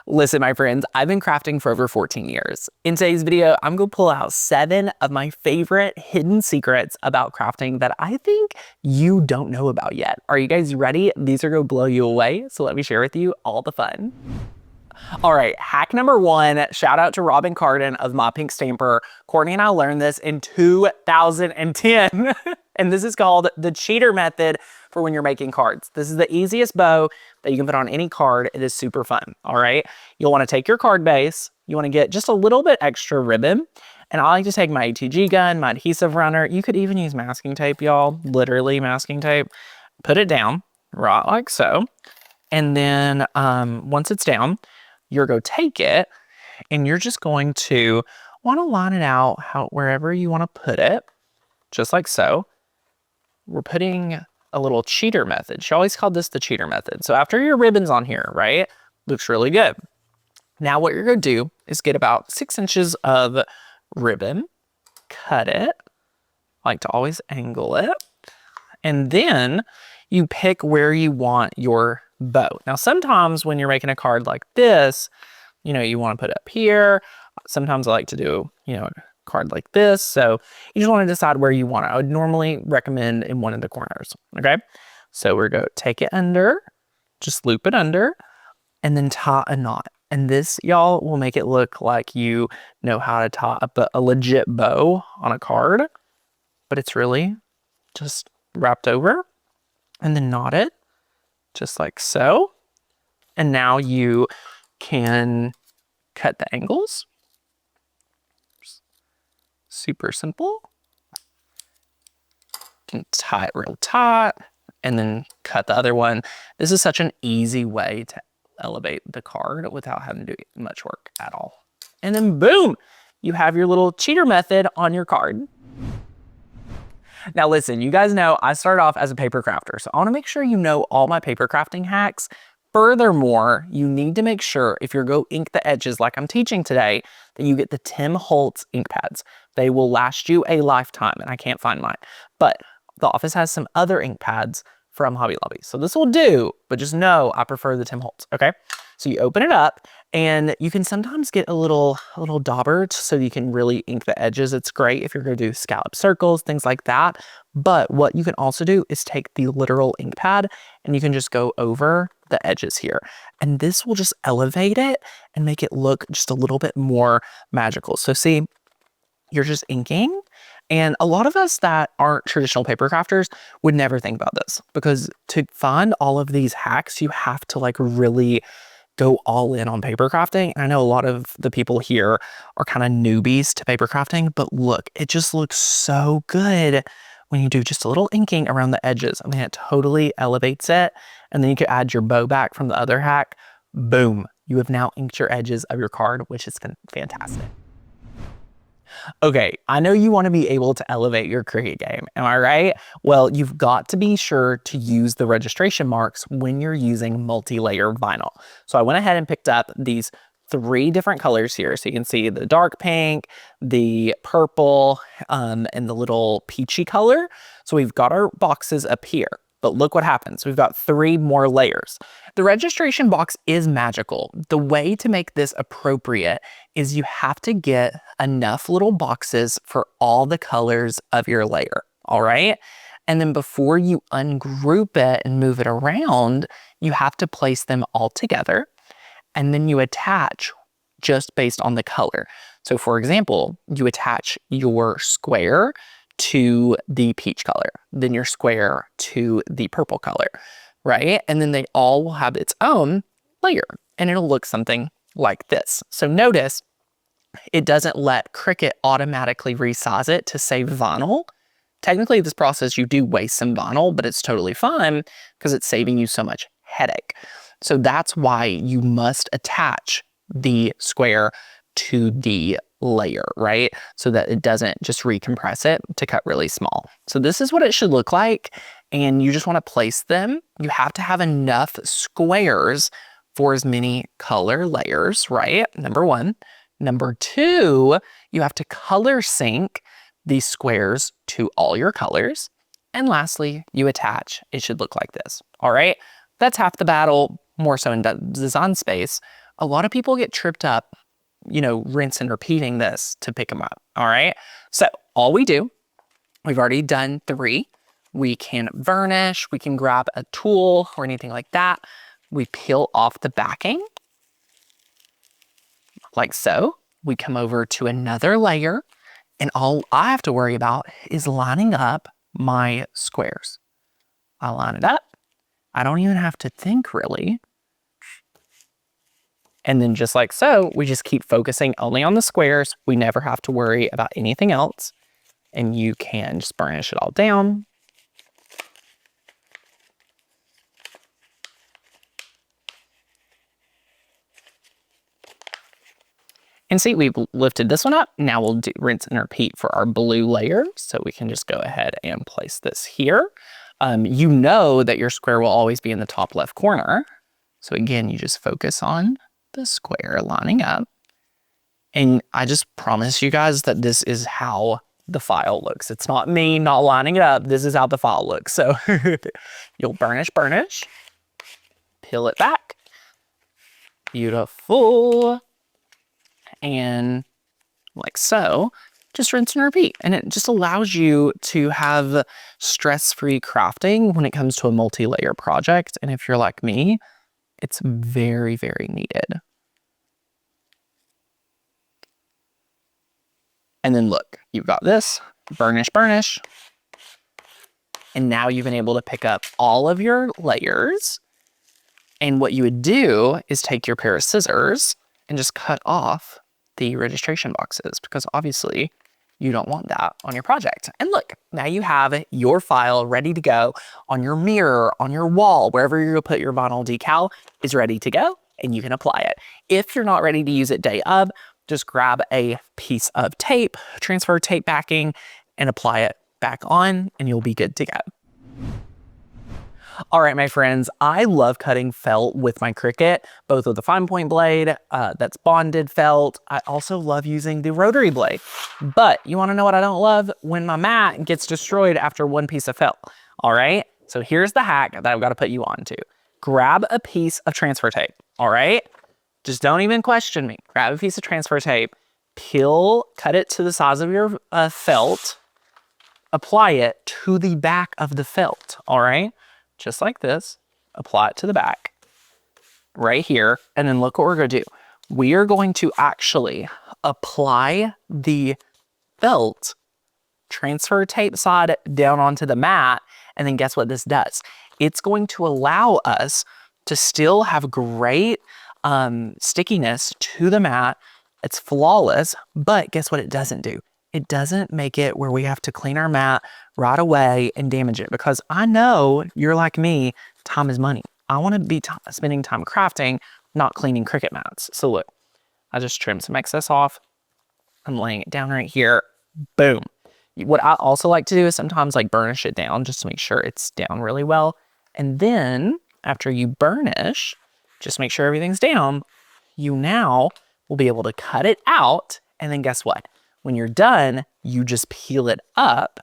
Listen, my friends, I've been crafting for over 14 years. In today's video, I'm going to pull out 7 of my favorite hidden secrets about crafting that I think you don't know about yet. Are you guys ready? These are going to blow you away, so let me share with you all the fun. All right, hack number 1, shout out to Robin Carden of My Pink Stamper. Courtney and I learned this in 2010, and this is called the cheater method for when you're making cards. This is the easiest bow that you can put on any card. It is super fun, all right? You'll want to take your card base, you want to get just a little bit extra ribbon, and I like to take my ATG gun, my adhesive runner. You could even use masking tape, y'all, literally masking tape. Put it down, right like so, and then once it's down, you're going to take it and you're just going to want to line it out wherever you want to put it, just like so. We're putting a little cheater method. She always called this the cheater method. So after your ribbon's on here, right, looks really good. Now what you're going to do is get about 6 inches of ribbon, cut it, I like to always angle it, and then you pick where you want your bow. Now, sometimes when you're making a card like this, you know, you want to put it up here. Sometimes I like to do, you know, a card like this. So you just want to decide where you want it. I would normally recommend in one of the corners. Okay. So we're going to take it under, just loop it under, and then tie a knot. And this, y'all, will make it look like you know how to tie up a legit bow on a card, but it's really just wrapped over and then knot it. Just like so. And now you can cut the angles. Super simple. You can tie it real tight and then cut the other one. This is such an easy way to elevate the card without having to do much work at all. And then boom, you have your little cheater method on your card. Now listen, you guys know I started off as a paper crafter, so I want to make sure you know all my paper crafting hacks. Furthermore, you need to make sure if you're going to ink the edges like I'm teaching today, that you get the Tim Holtz ink pads. They will last you a lifetime, and I can't find mine. But the office has some other ink pads from Hobby Lobby. So this will do, but just know I prefer the Tim Holtz, okay? So you open it up, and you can sometimes get a little dauber so you can really ink the edges. It's great if you're going to do scallop circles, things like that. But what you can also do is take the literal ink pad and you can just go over the edges here. And this will just elevate it and make it look just a little bit more magical. So see, you're just inking. And a lot of us that aren't traditional paper crafters would never think about this, because to find all of these hacks, you have to like really go all in on paper crafting. And I know a lot of the people here are kind of newbies to paper crafting, but look, it just looks so good when you do just a little inking around the edges. I mean, it totally elevates it. And then you can add your bow back from the other hack. Boom, you have now inked your edges of your card, which has been fantastic. Okay, I know you want to be able to elevate your Cricut game, am I right? Well, you've got to be sure to use the registration marks when you're using multi-layer vinyl. So I went ahead and picked up these 3 different colors here. So you can see the dark pink, the purple, and the little peachy color. So we've got our boxes up here. But look what happens. We've got 3 more layers. The registration box is magical. The way to make this appropriate is you have to get enough little boxes for all the colors of your layer, all right? And then before you ungroup it and move it around, you have to place them all together, and then you attach just based on the color. So for example, you attach your square to the peach color, then your square to the purple color, right? And then they all will have its own layer, and it'll look something like this. So notice it doesn't let Cricut automatically resize it to save vinyl. Technically, this process, you do waste some vinyl, but it's totally fine because it's saving you so much headache. So that's why you must attach the square to the layer, right? So that it doesn't just recompress it to cut really small. So this is what it should look like. And you just want to place them. You have to have enough squares for as many color layers, right? Number 1. Number 2, you have to color sync these squares to all your colors. And lastly, you attach. It should look like this. All right. That's half the battle, more so in design space. A lot of people get tripped up, rinse and repeating this to pick them up, all right? So all we do, we've already done 3. We can varnish, we can grab a tool or anything like that. We peel off the backing, like so. We come over to another layer, and all I have to worry about is lining up my squares. I line it up. I don't even have to think really. And then just like so, we just keep focusing only on the squares. We never have to worry about anything else. And you can just burnish it all down. And see, we've lifted this one up. Now we'll do rinse and repeat for our blue layer. So we can just go ahead and place this here. You know that your square will always be in the top left corner. So again, you just focus on the square lining up. And I just promise you guys that this is how the file looks. It's not me not lining it up. This is how the file looks. So you'll burnish, peel it back. Beautiful. And like so, just rinse and repeat. And it just allows you to have stress-free crafting when it comes to a multi-layer project. And if you're like me, it's very, very needed. And then look, you've got this, burnish. And now you've been able to pick up all of your layers. And what you would do is take your pair of scissors and just cut off the registration boxes, because obviously you don't want that on your project. And look, now you have your file ready to go on your mirror, on your wall, wherever you're gonna put your vinyl decal is ready to go, and you can apply it. If you're not ready to use it day of, just grab a piece of tape, transfer tape backing, and apply it back on, and you'll be good to go. All right, my friends, I love cutting felt with my Cricut, both with the fine point blade that's bonded felt. I also love using the rotary blade. But you wanna know what I don't love? When my mat gets destroyed after one piece of felt, all right? So here's the hack that I've gotta put you on to. Grab a piece of transfer tape, all right? Just don't even question me. Grab a piece of transfer tape, cut it to the size of your felt, apply it to the back of the felt, all right? Just like this, apply it to the back, right here, and then look what we're gonna do. We are going to actually apply the felt transfer tape side down onto the mat, and then guess what this does? It's going to allow us to still have great stickiness to the mat. It's flawless, but guess what it doesn't do? It doesn't make it where we have to clean our mat right away and damage it, because I know you're like me, time is money. I want to be spending time crafting, not cleaning Cricut mats. So look, I just trimmed some excess off. I'm laying it down right here. Boom. What I also like to do is sometimes like burnish it down just to make sure it's down really well. And then after you burnish, just make sure everything's down, you now will be able to cut it out. And then guess what? When you're done, you just peel it up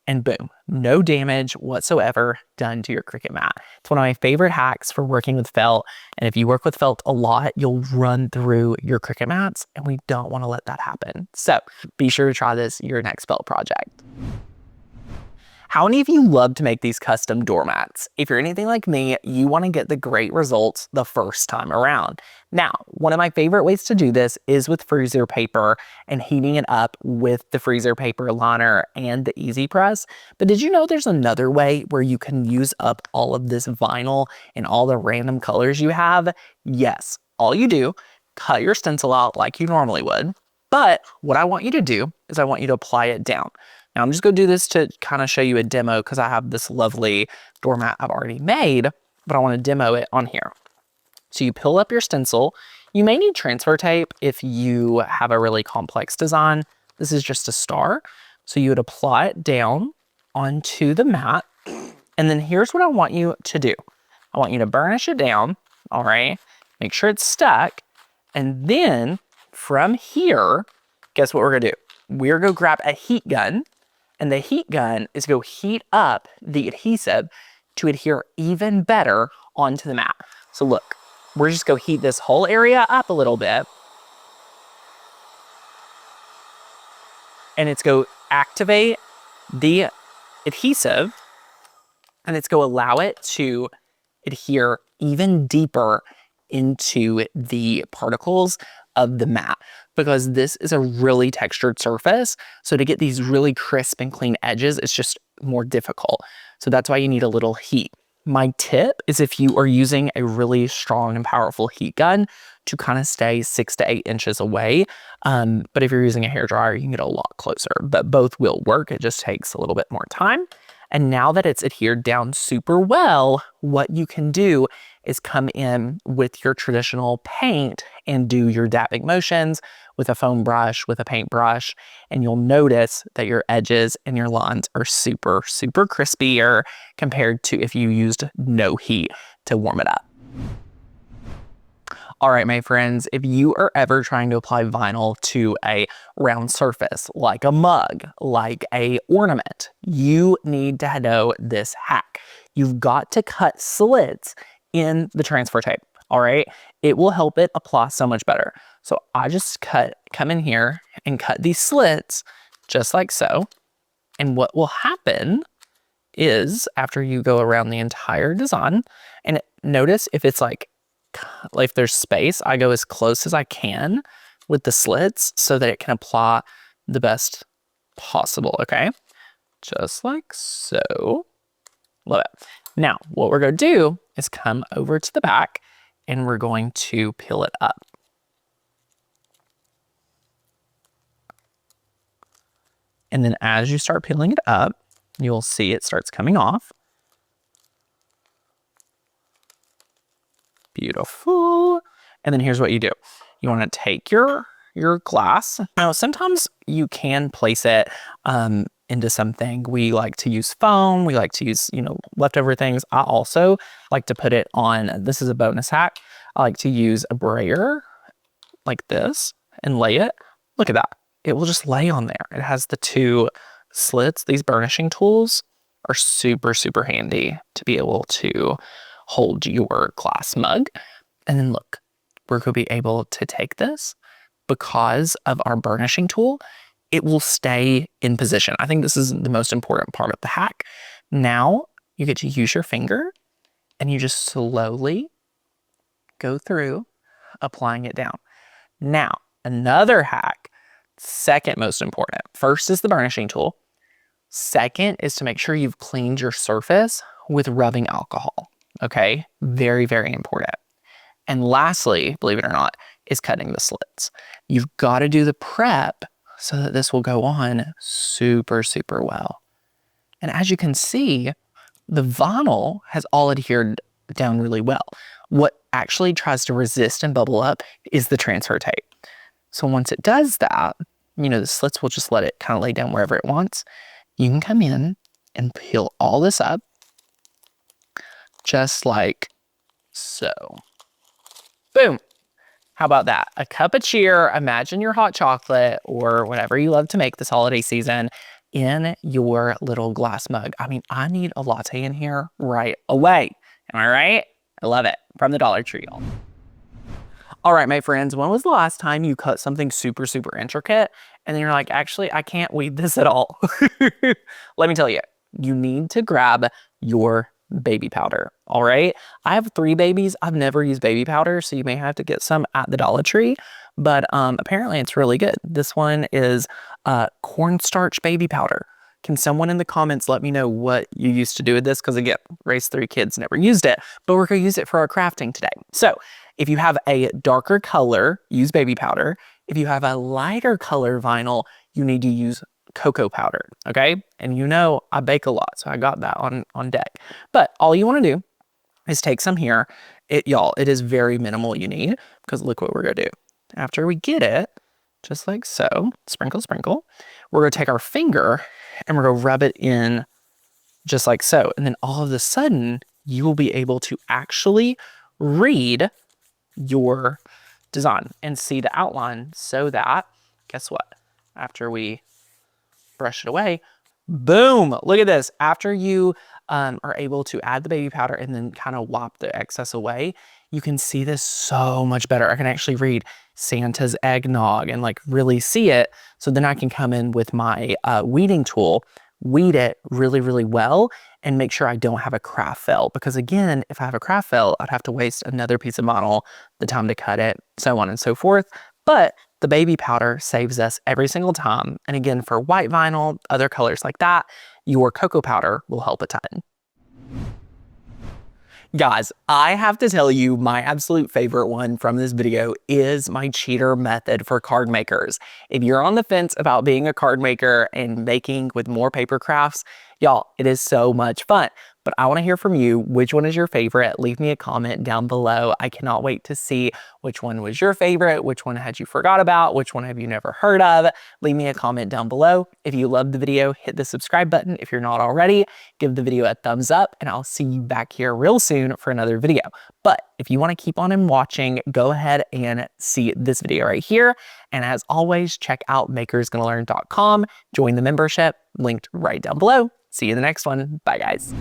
and boom, no damage whatsoever done to your Cricut mat. It's one of my favorite hacks for working with felt. And if you work with felt a lot, you'll run through your Cricut mats, and we don't want to let that happen. So be sure to try this your next felt project. How many of you love to make these custom doormats? If you're anything like me, you want to get the great results the first time around. Now, one of my favorite ways to do this is with freezer paper and heating it up with the freezer paper liner and the Easy Press. But did you know there's another way where you can use up all of this vinyl and all the random colors you have? Yes, all you do, cut your stencil out like you normally would. But what I want you to do is I want you to apply it down. Now I'm just gonna do this to kind of show you a demo because I have this lovely doormat I've already made, but I wanna demo it on here. So you peel up your stencil. You may need transfer tape if you have a really complex design. This is just a star. So you would apply it down onto the mat. And then here's what I want you to do. I want you to burnish it down, all right? Make sure it's stuck. And then from here, guess what we're gonna do? We're gonna grab a heat gun, and the heat gun is gonna heat up the adhesive to adhere even better onto the mat. So look, we're just gonna heat this whole area up a little bit. And it's going to activate the adhesive, and it's going to allow it to adhere even deeper into the particles of the mat, because this is a really textured surface. So to get these really crisp and clean edges, it's just more difficult. So that's why you need a little heat. My tip is, if you are using a really strong and powerful heat gun, to kind of stay 6 to 8 inches away. But if you're using a hairdryer, you can get a lot closer, but both will work. It just takes a little bit more time. And now that it's adhered down super well, what you can do is come in with your traditional paint and do your dabbing motions with a foam brush, with a paint brush, and you'll notice that your edges and your lines are super, super crispier compared to if you used no heat to warm it up. All right, my friends, if you are ever trying to apply vinyl to a round surface, like a mug, like a ornament, you need to know this hack. You've got to cut slits in the transfer tape, all right? It will help it apply so much better. So I just come in here and cut these slits just like so. And what will happen is, after you go around the entire design, and notice if it's like if there's space, I go as close as I can with the slits so that it can apply the best possible, okay? Just like so. Love it. Now, what we're going to do is come over to the back and we're going to peel it up. And then as you start peeling it up, you'll see it starts coming off. Beautiful. And then here's what you do. You want to take your glass. Now, sometimes you can place it into something. We like to use foam. We like to use, leftover things. I also like to put it on, this is a bonus hack. I like to use a brayer like this and lay it. Look at that. It will just lay on there. It has the 2 slits. These burnishing tools are super, super handy to be able to hold your glass mug. And then look, we're going to be able to take this, because of our burnishing tool, it will stay in position. I think this is the most important part of the hack. Now you get to use your finger and you just slowly go through applying it down. Now, another hack, second most important. First is the burnishing tool. Second is to make sure you've cleaned your surface with rubbing alcohol. Okay, very, very important. And lastly, believe it or not, is cutting the slits. You've got to do the prep so that this will go on super, super well. And as you can see, the vinyl has all adhered down really well. What actually tries to resist and bubble up is the transfer tape. So once it does that, the slits will just let it kind of lay down wherever it wants. You can come in and peel all this up, just like so. Boom. How about that? A cup of cheer. Imagine your hot chocolate or whatever you love to make this holiday season in your little glass mug. I mean, I need a latte in here right away. Am I right? I love it. From the Dollar Tree, y'all. All right, my friends, when was the last time you cut something super, super intricate and then you're like, actually, I can't weed this at all? Let me tell you, you need to grab your baby powder, all right? I have 3 babies. I've never used baby powder, so you may have to get some at the Dollar Tree, but apparently it's really good. This one is cornstarch baby powder. Can someone in the comments let me know what you used to do with this? Because again, raised 3 kids, never used it, but we're going to use it for our crafting today. So if you have a darker color, use baby powder. If you have a lighter color vinyl, you need to use cocoa powder, okay? And I bake a lot, so I got that on deck. But all you want to do is take some here. Y'all, it is very minimal you need, because look what we're going to do. After we get it, just like so, sprinkle, sprinkle, we're going to take our finger and we're going to rub it in just like so. And then all of a sudden, you will be able to actually read your design and see the outline, so that, guess what? After we brush it away, boom, look at this. After you are able to add the baby powder and then kind of wipe the excess away, you can see this so much better. I can actually read Santa's eggnog and like really see it. So then I can come in with my weeding tool, weed it really, really well, and make sure I don't have a craft fail. Because again, if I have a craft fail, I'd have to waste another piece of vinyl, the time to cut it, so on and so forth. But the baby powder saves us every single time. And again, for white vinyl, other colors like that, your cocoa powder will help a ton. Guys, I have to tell you, my absolute favorite one from this video is my cheater method for card makers. If you're on the fence about being a card maker and making with more paper crafts, y'all, it is so much fun. But I want to hear from you. Which one is your favorite? Leave me a comment down below. I cannot wait to see which one was your favorite, which one had you forgot about, which one have you never heard of. Leave me a comment down below. If you loved the video, hit the subscribe button if you're not already. Give the video a thumbs up, and I'll see you back here real soon for another video. But if you want to keep on watching, go ahead and see this video right here. And as always, check out makersgonnalearn.com. Join the membership, linked right down below. See you in the next one. Bye, guys.